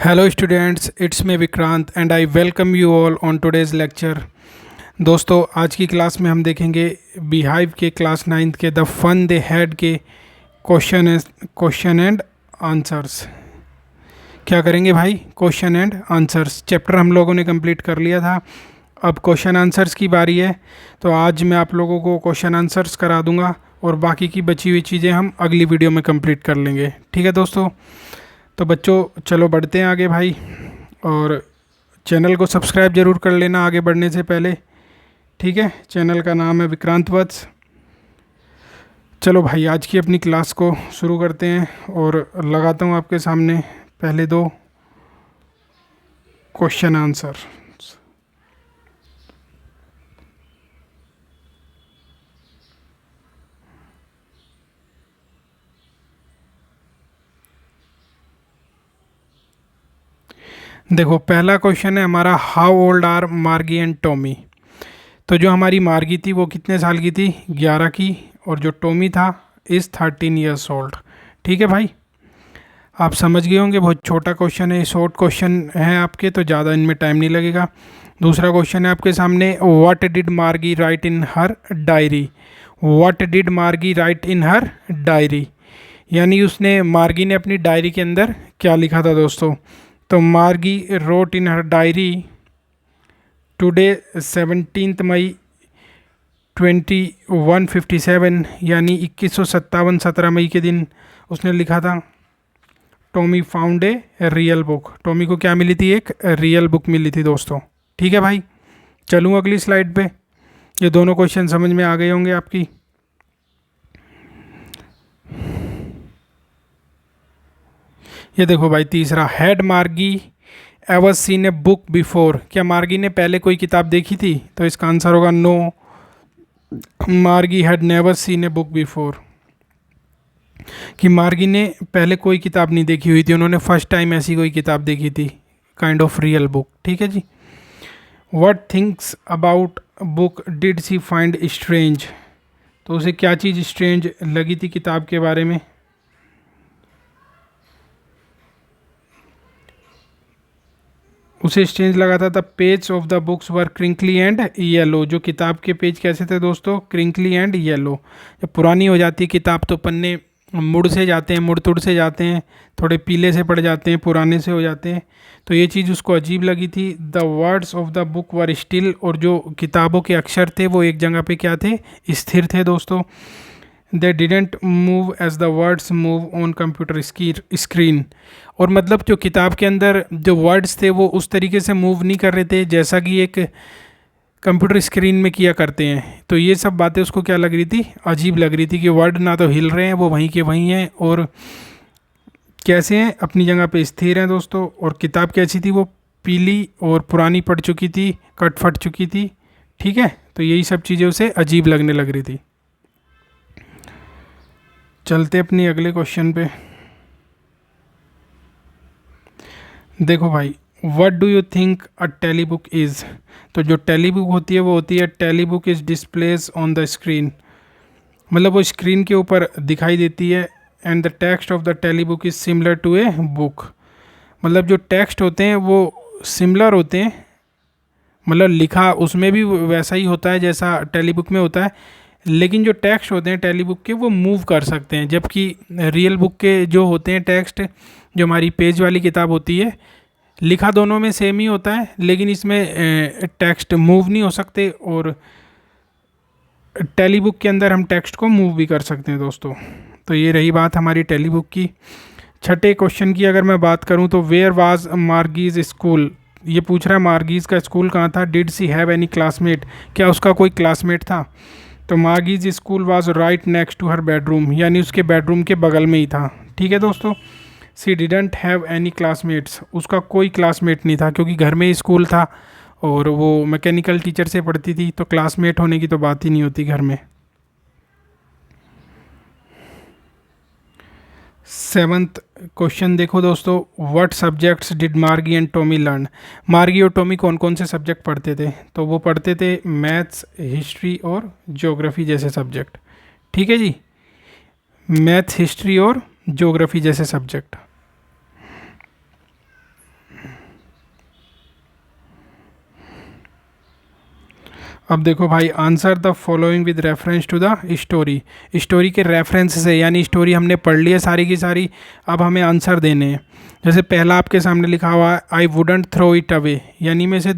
Hello students, it's me Vikrant and I welcome you all on today's lecture। दोस्तों आज की class में हम देखेंगे बीहाइव के क्लास 9th के द फन दे हैड के क्वेश्चन एंड आंसर्स। क्या करेंगे भाई? क्वेश्चन एंड आंसर्स चैप्टर हम लोगों ने कंप्लीट कर लिया था। अब क्वेश्चन आंसर्स की बारी है, तो आज मैं आप लोगों को क्वेश्चन आंसर्स करा दूंगा और बाकी की बची हुई चीज़ें हम अगली वीडियो में कंप्लीट कर लेंगे। ठीक है दोस्तों, तो बच्चों चलो बढ़ते हैं आगे भाई, और चैनल को सब्सक्राइब ज़रूर कर लेना आगे बढ़ने से पहले। ठीक है, चैनल का नाम है विक्रांत वत्स। चलो भाई आज की अपनी क्लास को शुरू करते हैं और लगाता हूँ आपके सामने पहले दो क्वेश्चन आंसर। देखो पहला क्वेश्चन है हमारा, हाउ ओल्ड आर मार्गी एंड टॉमी। तो जो हमारी मार्गी थी वो कितने साल की थी? 11 की, और जो टॉमी था इज़ 13 ईयर्स ओल्ड। ठीक है भाई, आप समझ गए होंगे, बहुत छोटा क्वेश्चन है, शॉर्ट क्वेश्चन है आपके, तो ज़्यादा इनमें टाइम नहीं लगेगा। दूसरा क्वेश्चन है आपके सामने, व्हाट डिड मार्गी right in her diary. What did मार्गी राइट इन हर डायरी, यानी उसने मार्गी ने अपनी डायरी के अंदर क्या लिखा था दोस्तों? तो मार्गी wrote in her diary today 17 मई 2157, यानी 2157 17 मई के दिन उसने लिखा था, Tommy found a real book. Tommy को क्या मिली थी? एक रियल बुक मिली थी दोस्तों। ठीक है भाई, चलूँ अगली स्लाइड पे। ये दोनों क्वेश्चन समझ में आ गए होंगे आपकी। ये देखो भाई तीसरा, हैड मार्गी ever seen a book before. क्या मार्गी ने पहले कोई किताब देखी थी? तो इसका आंसर होगा नो, मार्गी had never seen a book before. कि मार्गी ने पहले कोई किताब नहीं देखी हुई थी, उन्होंने फर्स्ट टाइम ऐसी कोई किताब देखी थी, काइंड ऑफ रियल बुक। ठीक है जी। What thinks about book did she find strange. तो उसे क्या चीज़ स्ट्रेंज लगी थी किताब के बारे में? उसे स्ट्रेंज लगा था the page of the books were crinkly and yellow. जो किताब के पेज कैसे थे दोस्तों? Crinkly and yellow. जब पुरानी हो जाती है किताब तो पन्ने मुड़ से जाते हैं, मुड़ तुड़ से जाते हैं, थोड़े पीले से पड़ जाते हैं, पुराने से हो जाते हैं। तो ये चीज़ उसको अजीब लगी थी। The words of the book were still, और जो किताबों के अक्षर थे वो एक जगह पे क्या थे? स्थिर थे दोस्तों। They didn't move as the words move on computer screen. और मतलब जो किताब के अंदर जो वर्ड्स थे वो उस तरीके से मूव नहीं कर रहे थे जैसा कि एक कंप्यूटर स्क्रीन में किया करते हैं। तो ये सब बातें उसको क्या लग रही थी? अजीब लग रही थी कि वर्ड ना तो हिल रहे हैं, वो वहीं के वहीं हैं, और कैसे हैं? अपनी जगह पे स्थिर हैं दोस्तों। और किताब कैसी थी? वो पीली और पुरानी पड़ चुकी थी, कट फट चुकी थी। ठीक है, तो यही सब चीज़ें उसे अजीब लगने लग रही थी। चलते अपनी अगले क्वेश्चन पे। देखो भाई, what do you think a tele book is. तो जो टेली बुक होती है वो होती है, tele book is displace on the screen. मतलब वो स्क्रीन के ऊपर दिखाई देती है। And the text of the tele book is similar to a book. मतलब जो टेक्स्ट होते हैं वो सिमिलर होते हैं, मतलब लिखा उसमें भी वैसा ही होता है जैसा टेली बुक में होता है, लेकिन जो टेक्स्ट होते हैं टेली बुक के वो मूव कर सकते हैं, जबकि रियल बुक के जो होते हैं टेक्स्ट, जो हमारी पेज वाली किताब होती है, लिखा दोनों में सेम ही होता है, लेकिन इसमें टेक्स्ट मूव नहीं हो सकते, और टेली बुक के अंदर हम टेक्स्ट को मूव भी कर सकते हैं दोस्तों। तो ये रही बात हमारी टेली बुक की। छठे क्वेश्चन की अगर मैं बात करूं तो, वेयर वाज मार्गीज स्कूल। ये पूछ रहा है मार्गीज का स्कूल कहाँ था। Did she have any classmate. क्या उसका कोई क्लासमेट था? तो Margie's school was right next to her bedroom, यानी उसके बेडरूम के बगल में ही था। ठीक है दोस्तों। सी डिडेंट हैव एनी क्लासमेट्स, उसका कोई क्लासमेट नहीं था क्योंकि घर में ही स्कूल था और वो मैकेनिकल टीचर से पढ़ती थी, तो क्लासमेट होने की तो बात ही नहीं होती घर में। सेवन्थ क्वेश्चन देखो दोस्तों, व्हाट सब्जेक्ट्स डिड मार्गी एंड टॉमी लर्न। मार्गी और टॉमी कौन कौन से सब्जेक्ट पढ़ते थे? तो वो पढ़ते थे मैथ्स, हिस्ट्री और ज्योग्राफी जैसे सब्जेक्ट। ठीक है जी, मैथ्स, हिस्ट्री और ज्योग्राफी जैसे सब्जेक्ट। अब देखो भाई, answer the following with reference to the story. Story के रेफरेंस से, यानी स्टोरी हमने पढ़ ली है सारी की सारी, अब हमें आंसर देने हैं। जैसे पहला आपके सामने लिखा हुआ है, I wouldn't throw it away, यानी मैं इसे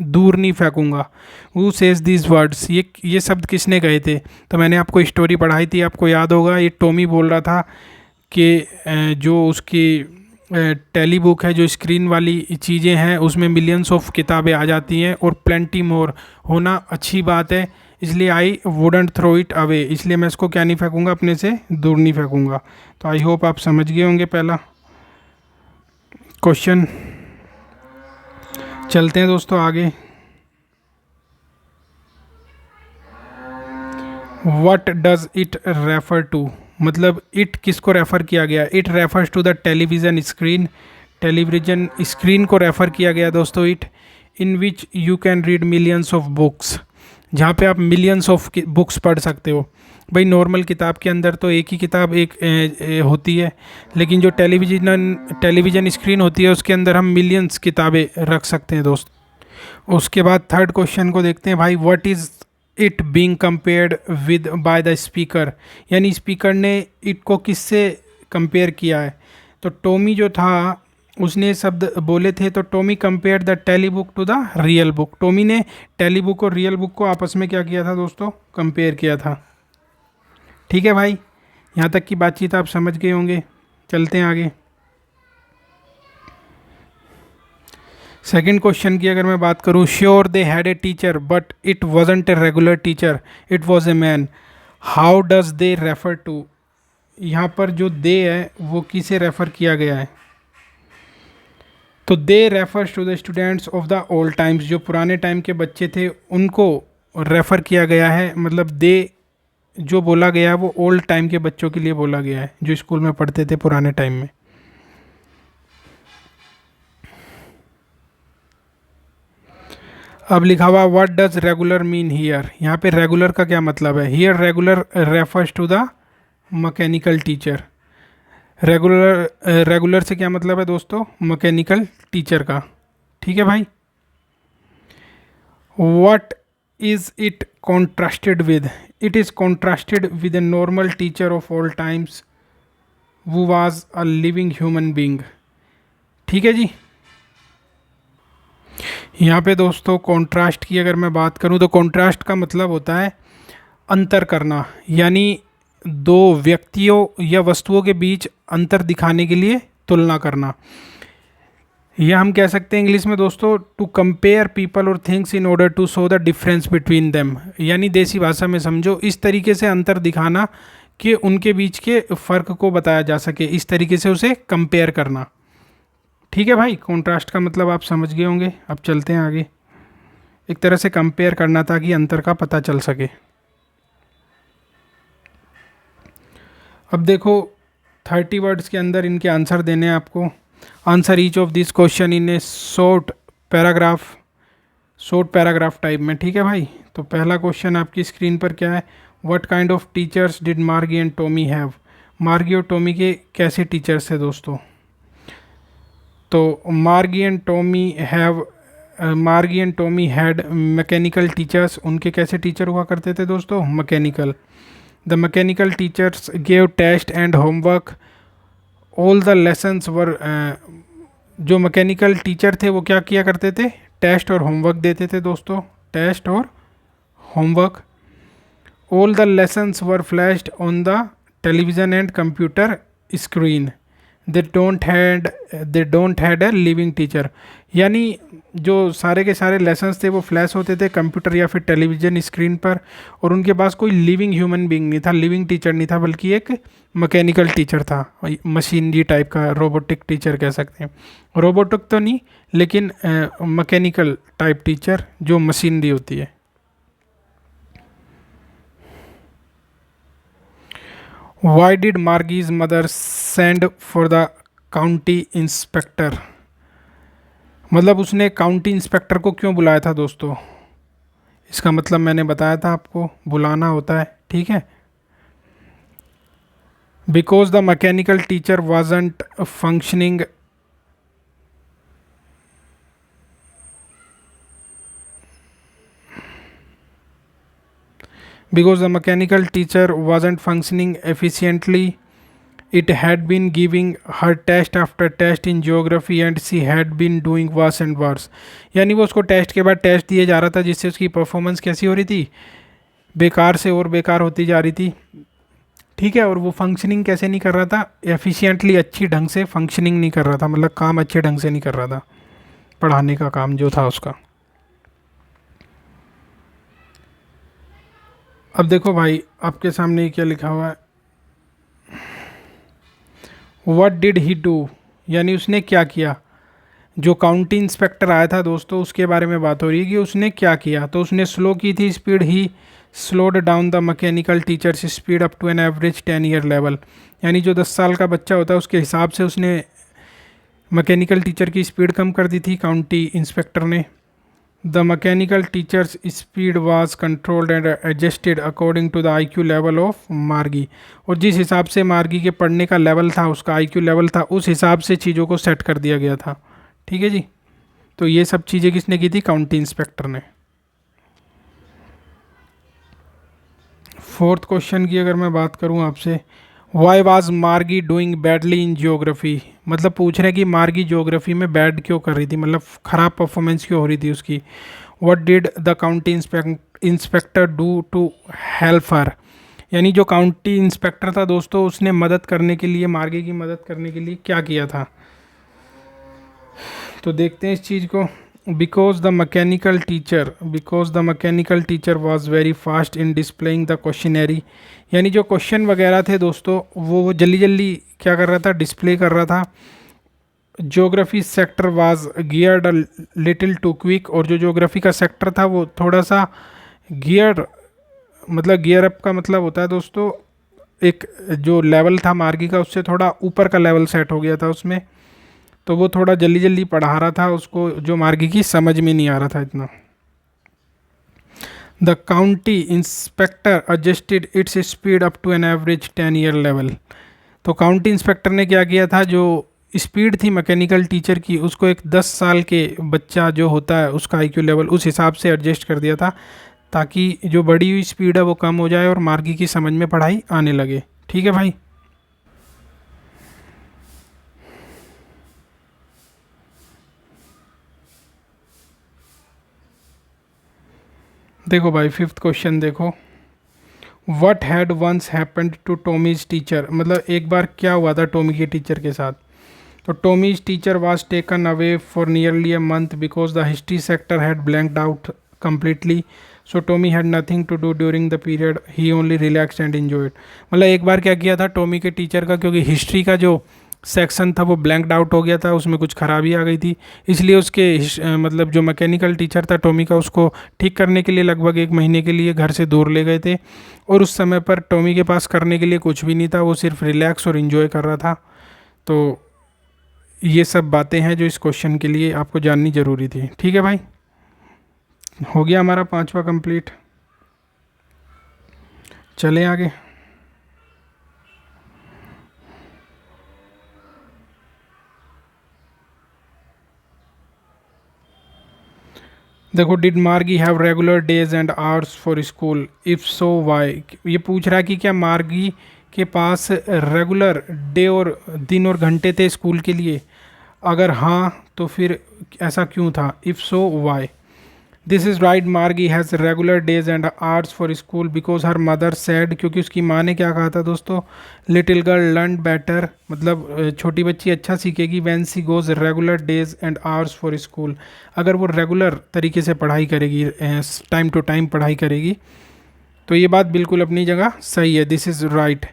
दूर नहीं फेंकूंगा। वो सेज दीज वर्ड्स, ये शब्द किसने कहे थे? तो मैंने आपको स्टोरी पढ़ाई थी, आपको याद होगा, ये टॉमी बोल रहा था कि जो उसकी टेली बुक है, जो स्क्रीन वाली चीज़ें हैं, उसमें मिलियंस ऑफ किताबें आ जाती हैं और प्लेंटी मोर होना अच्छी बात है, इसलिए I wouldn't throw it away, इसलिए मैं इसको क्या नहीं फेंकूंगा, अपने से दूर नहीं फेंकूंगा। तो आई होप आप समझ गए होंगे पहला क्वेश्चन। चलते हैं दोस्तों आगे। What does it refer to, मतलब इट किसको रेफ़र किया गया? It refers to the television screen, television screen को रेफ़र किया गया दोस्तों it, in which you can read millions of books, जहाँ पे आप मिलियंस ऑफ बुक्स पढ़ सकते हो। भाई नॉर्मल किताब के अंदर तो एक ही किताब होती है, लेकिन जो टेलीविज़न स्क्रीन होती है उसके अंदर हम मिलियंस किताबें रख सकते हैं दोस्त। उसके बाद थर्ड क्वेश्चन को देखते हैं भाई, what is it being compared with by the speaker, यानी स्पीकर ने इट को किससे कंपेयर किया है? तो टॉमी जो था उसने शब्द बोले थे, तो Tommy compare the tele book to the real book. Tommy ने टेली बुक और रियल बुक को आपस में क्या किया था दोस्तों? कंपेयर किया था। ठीक है भाई, यहाँ तक की बातचीत आप समझ गए होंगे। चलते हैं आगे। सेकेंड क्वेश्चन की अगर मैं बात करूँ, sure they had a teacher but it wasn't a regular teacher, it was a man, how does they refer to? यहाँ पर जो दे है वो किसे रेफ़र किया गया है? तो they refers to the students of the old times, जो पुराने टाइम के बच्चे थे उनको रेफ़र किया गया है, मतलब दे जो बोला गया है वो ओल्ड टाइम के बच्चों के लिए बोला गया है, जो स्कूल में पढ़ते थे पुराने टाइम में। अब लिखा हुआ what does regular mean here, यहाँ पे रेगुलर का क्या मतलब है? Here regular refers to the mechanical teacher. Regular से क्या मतलब है दोस्तों? मैकेनिकल टीचर का। ठीक है भाई। What is it contrasted with? It is contrasted with a normal teacher of all times वो was a living human being. ठीक है जी। यहाँ पे दोस्तों कॉन्ट्रास्ट की अगर मैं बात करूँ तो कॉन्ट्रास्ट का मतलब होता है अंतर करना, यानी दो व्यक्तियों या वस्तुओं के बीच अंतर दिखाने के लिए तुलना करना। यह हम कह सकते हैं इंग्लिश में दोस्तों, टू कंपेयर पीपल और things in order to show the difference between them, यानी देसी भाषा में समझो इस तरीके से अंतर दिखाना कि उनके बीच के फ़र्क को बताया जा सके, इस तरीके से उसे कंपेयर करना। ठीक है भाई, कॉन्ट्रास्ट का मतलब आप समझ गए होंगे। अब चलते हैं आगे। एक तरह से कंपेयर करना ताकि अंतर का पता चल सके। अब देखो 30 वर्ड्स के अंदर इनके आंसर देने हैं आपको। Answer each of this question in A short paragraph type में। ठीक है भाई। तो पहला क्वेश्चन आपकी स्क्रीन पर क्या है? What kind of teachers did मार्गी एंड टॉमी हैव? मार्गी और टॉमी के कैसे टीचर्स थे दोस्तों? तो Margie and Tommy had mechanical teachers. उनके कैसे टीचर हुआ करते थे दोस्तों? Mechanical. The mechanical teachers gave test and homework, all the lessons were. जो मैकेनिकल टीचर थे वो क्या किया करते थे? टेस्ट और होमवर्क देते थे दोस्तों, टेस्ट और homework. All the lessons were flashed on the television and computer screen. They don't had a living teacher, यानी जो सारे के सारे लेसन्स थे वो फ्लैश होते थे कंप्यूटर या फिर टेलीविज़न स्क्रीन पर, और उनके पास कोई लिविंग ह्यूमन बीइंग नहीं था, लिविंग टीचर नहीं था, बल्कि एक मैकेनिकल टीचर था, मशीनरी टाइप का, रोबोटिक टीचर कह सकते हैं। रोबोटिक तो नहीं, लेकिन मैकेनिकल टाइप टीचर जो मशीनरी होती है। Why did Margie's mother send for the county inspector? मतलब उसने काउंटी इंस्पेक्टर को क्यों बुलाया था दोस्तों? इसका मतलब मैंने बताया था आपको, बुलाना होता है। ठीक है। Because the mechanical teacher wasn't functioning because the mechanical teacher wasn't functioning efficiently. It had been giving her test after test in geography and she had been doing worse and worse. यानी वो उसको test के बाद test दिए जा रहा था, जिससे उसकी परफॉर्मेंस कैसी हो रही थी, बेकार से और बेकार होती जा रही थी। ठीक है, और वो फंक्शनिंग कैसे नहीं कर रहा था, एफिशिएंटली, अच्छी ढंग से फंक्शनिंग नहीं कर रहा था, मतलब काम अच्छे ढंग से नहीं कर रहा था, पढ़ाने का काम जो था उसका। अब देखो भाई, आपके सामने क्या लिखा हुआ है, व्हाट डिड ही डू, यानी उसने क्या किया। जो काउंटी इंस्पेक्टर आया था दोस्तों, उसके बारे में बात हो रही है कि उसने क्या किया। तो उसने स्लो की थी speed, he slowed down the mechanical teacher's speed up to an average 10 year level. यानी जो 10 साल का बच्चा होता है उसके हिसाब से उसने मैकेनिकल टीचर की स्पीड कम कर दी थी काउंटी इंस्पेक्टर ने। The mechanical teacher's speed was controlled and adjusted according to the IQ level of Margie. और जिस हिसाब से मार्गी के पढ़ने का लेवल था, उसका आईक्यू लेवल था, उस हिसाब से चीज़ों को सेट कर दिया गया था। ठीक है जी। तो ये सब चीज़ें किसने की थी, काउंटी इंस्पेक्टर ने। फोर्थ क्वेश्चन की अगर मैं बात करूं आपसे, वाई वाज मार्गी डूइंग बैडली इन जियोग्राफी। मतलब पूछ रहे हैं कि मार्गी जियोग्राफी में बैड क्यों कर रही थी, मतलब ख़राब परफॉर्मेंस क्यों हो रही थी उसकी। What did the county inspector do to help her. यानी जो काउंटी इंस्पेक्टर था दोस्तों, उसने मदद करने के लिए, मार्गी की मदद करने के लिए क्या किया था। तो देखते हैं इस चीज़ को। Because the mechanical teacher was very fast in displaying the questionnaire. यानी जो क्वेश्चन वगैरह थे दोस्तों, वो जल्दी जल्दी क्या कर रहा था, डिस्प्ले कर रहा था। Geography sector was geared a little too quick. और जो ज्योग्राफी का सेक्टर था वो थोड़ा सा गियर, मतलब गियर अप का मतलब होता है दोस्तों, एक जो लेवल था मार्गी का, उससे थोड़ा ऊपर का लेवल सेट हो गया था उसमें। तो वो थोड़ा जल्दी जल्दी पढ़ा रहा था उसको, जो मार्गी की समझ में नहीं आ रहा था इतना। The county inspector adjusted its speed up to an average 10 year level. तो काउंटी इंस्पेक्टर ने क्या किया था, जो स्पीड थी मैकेनिकल टीचर की, उसको एक 10 साल के बच्चा जो होता है उसका आईक्यू लेवल, उस हिसाब से एडजस्ट कर दिया था, ताकि जो बढ़ी हुई स्पीड है वो कम हो जाए और मार्गी की समझ में पढ़ाई आने लगे। ठीक है भाई। देखो भाई, फिफ्थ क्वेश्चन देखो, what had once happened to Tommy's teacher. मतलब एक बार क्या हुआ था टॉमी के टीचर के साथ। तो Tommy's teacher was taken away for nearly a month because the history sector had blanked out completely. So Tommy had nothing to do during the period. He only relaxed and enjoyed. मतलब एक बार क्या किया था Tommy के teacher का, क्योंकि history का जो सेक्शन था वो ब्लैंक्ड आउट हो गया था, उसमें कुछ खराबी आ गई थी, इसलिए उसके मतलब जो मैकेनिकल टीचर था टॉमी का, उसको ठीक करने के लिए लगभग 1 महीने के लिए घर से दूर ले गए थे। और उस समय पर टॉमी के पास करने के लिए कुछ भी नहीं था, वो सिर्फ रिलैक्स और इन्जॉय कर रहा था। तो ये सब बातें हैं जो इस क्वेश्चन के लिए आपको जाननी ज़रूरी थी। ठीक है भाई, हो गया हमारा 5वां कंप्लीट। चलें आगे। देखो, did Margie have regular days and hours for school, if so why. ये पूछ रहा है कि क्या मार्गी के पास रेगुलर डे और दिन और घंटे थे स्कूल के लिए। अगर हाँ तो फिर ऐसा क्यों था, if so why. This is right, Margie has regular days and hours for school because her mother said. क्योंकि उसकी माँ ने क्या कहा था दोस्तों, लिटिल गर्ल लर्न बेटर, मतलब छोटी बच्ची अच्छा सीखेगी when she goes regular days and hours for school. अगर वो रेगुलर तरीके से पढ़ाई करेगी, टाइम टू टाइम पढ़ाई करेगी। तो ये बात बिल्कुल अपनी जगह सही है। This is right.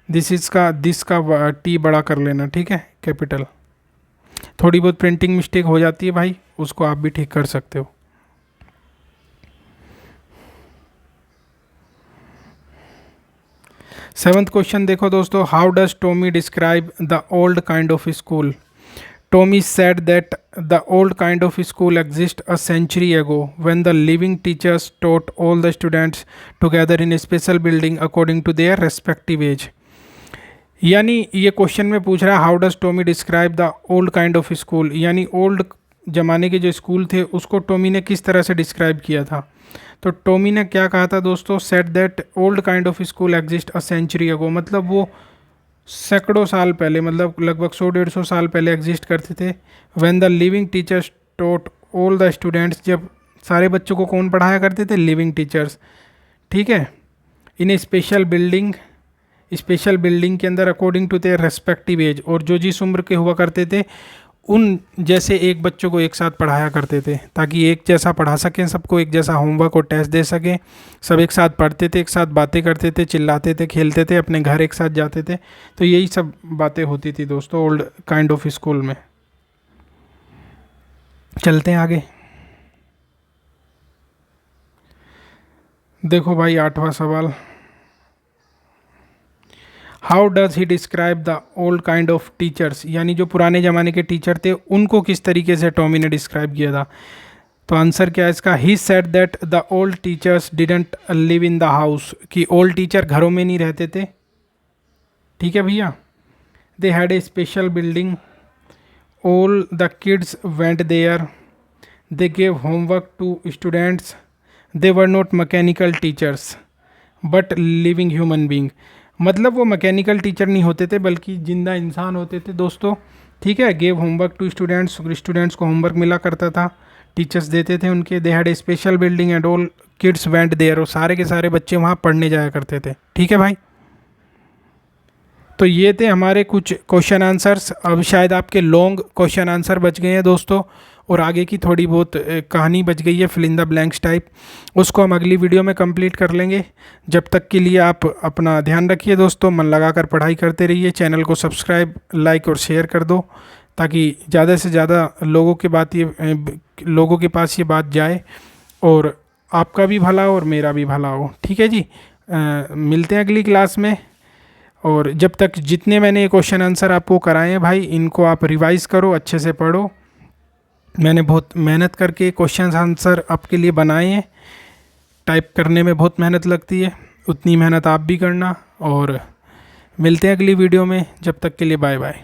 दिस का टी बड़ा कर लेना, ठीक है, कैपिटल। थोड़ी बहुत प्रिंटिंग मिस्टेक हो जाती है भाई, उसको आप भी ठीक कर सकते हो। सेवंथ क्वेश्चन देखो दोस्तों, how does Tommy describe the old kind of school. Tommy said that the old kind of school exist a century ago when the living teachers taught all the students together in special building according to their respective age. यानी ये question में पूछ रहा है, how does Tommy describe the old kind of school, यानी old ज़माने के जो स्कूल थे उसको टॉमी ने किस तरह से डिस्क्राइब किया था। तो टॉमी ने क्या कहा था दोस्तों, said that old kind of school exist a century ago, मतलब वो सैकड़ों साल पहले, मतलब लगभग 100-150 साल पहले एग्जिस्ट करते थे। When the living teachers taught all the students, जब सारे बच्चों को कौन पढ़ाया करते थे, लिविंग टीचर्स, ठीक है। इन ए स्पेशल बिल्डिंग के अंदर according to their respective age, और जो जिस उम्र के हुआ करते थे उन जैसे एक बच्चों को एक साथ पढ़ाया करते थे, ताकि एक जैसा पढ़ा सकें, सबको एक जैसा होमवर्क और टेस्ट दे सकें, सब एक साथ पढ़ते थे, एक साथ बातें करते थे, चिल्लाते थे, खेलते थे, अपने घर एक साथ जाते थे। तो यही सब बातें होती थी दोस्तों ओल्ड काइंड ऑफ स्कूल में। चलते हैं आगे। देखो भाई 8वां सवाल, how does he describe the old kind of teachers, यानी जो पुराने ज़माने के टीचर थे उनको किस तरीके से टॉमी ने डिस्क्राइब किया था। तो आंसर क्या है इसका, he said that the old teachers didn't live in the house, कि ओल्ड टीचर घरों में नहीं रहते थे, ठीक है भैया। They had a special building, all the kids went there, they gave homework to students, they were not mechanical teachers but living human being, मतलब वो मैकेनिकल टीचर नहीं होते थे बल्कि जिंदा इंसान होते थे दोस्तों, ठीक है। Gave homework to students, students को होमवर्क मिला करता था, टीचर्स देते थे उनके। They had a special building and all kids went there, और सारे के सारे बच्चे वहाँ पढ़ने जाया करते थे, ठीक है भाई। तो ये थे हमारे कुछ क्वेश्चन आंसर्स। अब शायद आपके लॉन्ग क्वेश्चन आंसर बच गए हैं दोस्तों, और आगे की थोड़ी बहुत कहानी बच गई है fill in the blanks type, उसको हम अगली वीडियो में कंप्लीट कर लेंगे। जब तक के लिए आप अपना ध्यान रखिए दोस्तों, मन लगाकर पढ़ाई करते रहिए, चैनल को सब्सक्राइब, लाइक और शेयर कर दो, ताकि ज़्यादा से ज़्यादा लोगों के पास ये बात जाए, और आपका भी भला हो और मेरा भी भला हो, ठीक है जी। मिलते हैं अगली क्लास में, और जब तक जितने मैंने क्वेश्चन आंसर आपको कराए हैं भाई, इनको आप रिवाइज़ करो, अच्छे से पढ़ो। मैंने बहुत मेहनत करके क्वेश्चन आंसर आपके लिए बनाए हैं, टाइप करने में बहुत मेहनत लगती है, उतनी मेहनत आप भी करना, और मिलते हैं अगली वीडियो में। जब तक के लिए बाय बाय।